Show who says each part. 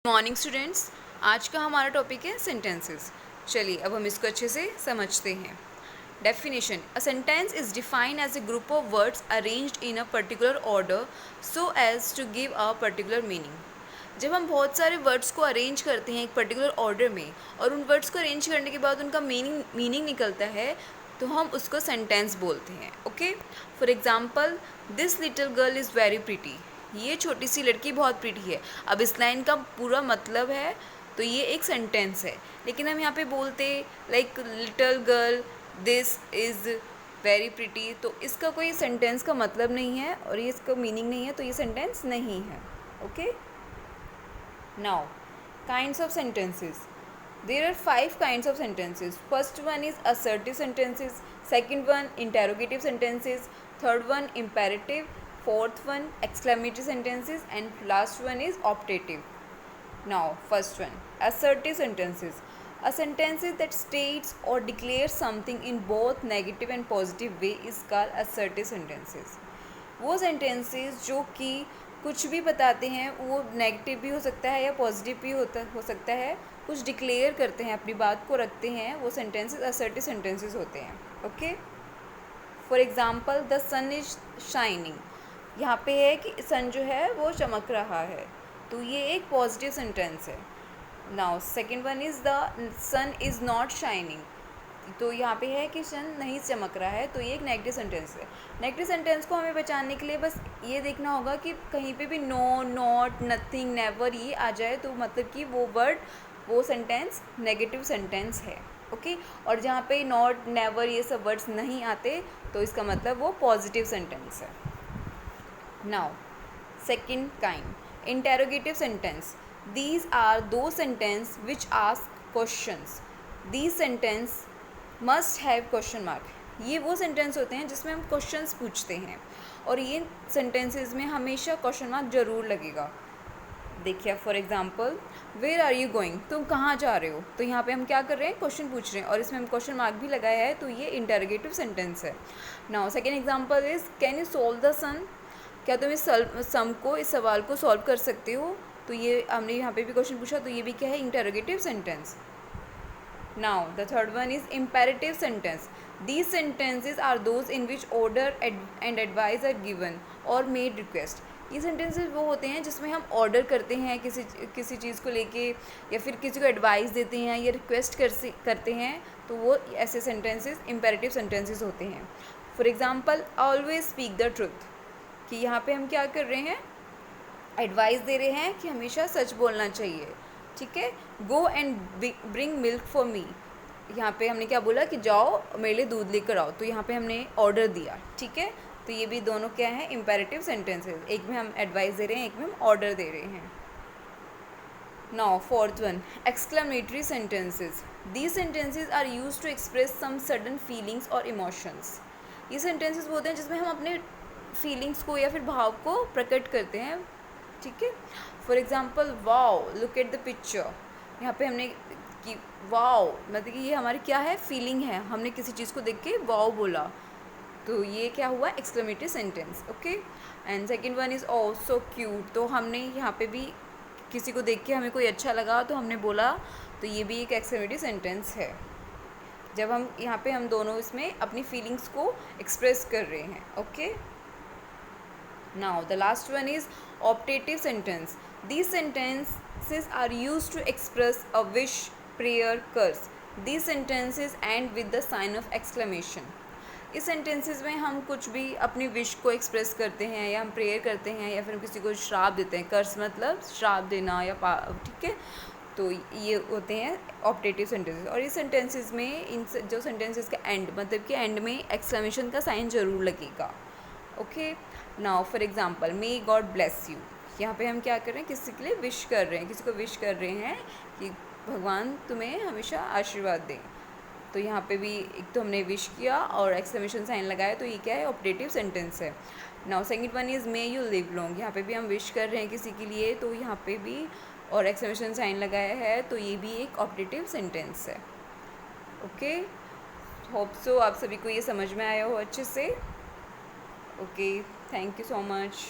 Speaker 1: Morning students, आज का हमारा टॉपिक है सेंटेंसेस। चलिए अब हम इसको अच्छे से समझते हैं। Definition: a sentence is defined as a group of words arranged in a particular order so as to give a particular meaning. जब हम बहुत सारे वर्ड्स को अरेंज करते हैं एक पर्टिकुलर ऑर्डर में और उन वर्ड्स को अरेंज करने के बाद उनका मीनिंग निकलता है तो हम उसको सेंटेंस बोलते हैं। Okay, for example, this little girl is very pretty. ये छोटी सी लड़की बहुत प्रिटी है। अब इस लाइन का पूरा मतलब है तो ये एक सेंटेंस है, लेकिन हम यहाँ पे बोलते like little girl this is very pretty, तो इसका कोई सेंटेंस का मतलब नहीं है और ये इसका मीनिंग नहीं है, तो ये सेंटेंस नहीं है। Okay, now kinds of sentences. There are 5 kinds of sentences. First one is assertive sentences, second one interrogative sentences, third one imperative, fourth one exclamatory sentences, and last one is optative. Now, first one, assertive sentences. A sentence that states or declares something in both negative and positive way is called assertive sentences. वो sentences जो कि कुछ भी बताते हैं, वो negative भी हो सकता है या पॉजिटिव भी हो सकता है, कुछ डिक्लेयर करते हैं, अपनी बात को रखते हैं, वो सेंटेंसेस असर्टिव सेंटेंसेस होते हैं। Okay, for example, the sun is shining. यहाँ पे है कि सन जो है वो चमक रहा है, तो ये एक पॉजिटिव सेंटेंस है। Now second one is the sun is not shining, तो यहाँ पे है कि सन नहीं चमक रहा है, तो ये एक नेगेटिव सेंटेंस है। नेगेटिव सेंटेंस को हमें बचाने के लिए बस ये देखना होगा कि कहीं पे भी नो, नॉट, नथिंग, नेवर ये आ जाए तो मतलब कि वो वर्ड, वो सेंटेंस नेगेटिव सेंटेंस है। ओके, और जहाँ पे नॉट, नेवर ये सब वर्ड्स नहीं आते तो इसका मतलब वो पॉजिटिव सेंटेंस है। Now second kind, interrogative sentence. These are दो sentence which ask questions. These sentence must have question mark. ये वो सेंटेंस होते हैं जिसमें हम क्वेश्चंस पूछते हैं और ये सेंटेंसेस में हमेशा क्वेश्चन मार्क ज़रूर लगेगा। देखिए, for example, where are you going, तुम कहाँ जा रहे हो, तो यहाँ पे हम क्या कर रहे हैं, क्वेश्चन पूछ रहे हैं और इसमें हम क्वेश्चन मार्क भी लगाया है, तो ये इंटरोगेटिव सेंटेंस है। Now second example is, can you solve the sun, क्या तुम इस सम को, इस सवाल को सॉल्व कर सकते हो, तो ये हमने यहाँ पे भी क्वेश्चन पूछा, तो ये भी क्या है, interrogative sentence. Now, the third one is imperative sentence. These sentences are those in which order and advice are given or made request. ये sentences वो होते हैं जिसमें हम ऑर्डर करते हैं किसी चीज़ को लेके, या फिर किसी को एडवाइस देते हैं या रिक्वेस्ट करते हैं, तो वो ऐसे sentences imperative sentences होते हैं। For example, always speak the truth, कि यहाँ पे हम क्या कर रहे हैं, एडवाइस दे रहे हैं कि हमेशा सच बोलना चाहिए। ठीक है, go and bring milk for me, यहाँ पे हमने क्या बोला कि जाओ मेरे लिए दूध लेकर आओ, तो यहाँ पे हमने ऑर्डर दिया। ठीक है, तो ये भी दोनों क्या हैं, इम्पेरेटिव सेंटेंसेस, एक में हम एडवाइस दे रहे हैं, एक में हम ऑर्डर दे रहे हैं। Now fourth one, exclamatory sentences. These sentences are use to express some sudden feelings और इमोशंस. ये सेंटेंसेस होते हैं जिसमें हम अपने फीलिंग्स को या फिर भाव को प्रकट करते हैं। ठीक है, for example, wow look at the picture, यहाँ पे हमने कि वाओ मतलब कि ये हमारी क्या है, फीलिंग है, हमने किसी चीज़ को देख के वाओ बोला, तो ये क्या हुआ, exclamatory sentence. Okay, and second one is oh so cute, तो हमने यहाँ पे भी किसी को देख के हमें कोई अच्छा लगा तो हमने बोला, तो ये भी एक एक्सक्लेमेटरी सेंटेंस है, जब हम यहाँ पे हम दोनों इसमें अपनी फीलिंग्स को एक्सप्रेस कर रहे हैं। Okay, now the last one is optative sentence. These sentences are used to express a wish, prayer, curse. These sentences end with the sign of exclamation. इस सेंटेंसेस में हम कुछ भी अपनी विश को एक्सप्रेस करते हैं, या हम प्रेयर करते हैं, या फिर हम किसी को श्राप देते हैं। कर्स मतलब श्राप देना या ठीक है, तो ये होते हैं ऑप्टेटिव सेंटेंसेस। और इस सेंटेंसेस में इन जो सेंटेंसेस का एंड मतलब कि एंड में एक्सक्लेमेशन का साइन ज़रूर लगेगा। Okay, now for example, may God bless you, यहाँ पे हम क्या कर रहे हैं, किसी के लिए विश कर रहे हैं, किसी को विश कर रहे हैं कि भगवान तुम्हें हमेशा आशीर्वाद दें, तो यहाँ पे भी एक तो हमने विश किया और एक्सक्लेमेशन साइन लगाया, तो ये क्या है, ऑप्टेटिव सेंटेंस है। Now second one is may you live long, यहाँ पे भी हम विश कर रहे हैं किसी के लिए, तो यहाँ पे भी और एक्सक्लेमेशन साइन लगाया है, तो ये भी एक ऑप्टेटिव सेंटेंस है। ओके, होप सो आप सभी को ये समझ में आया हो अच्छे से। Okay, thank you so much.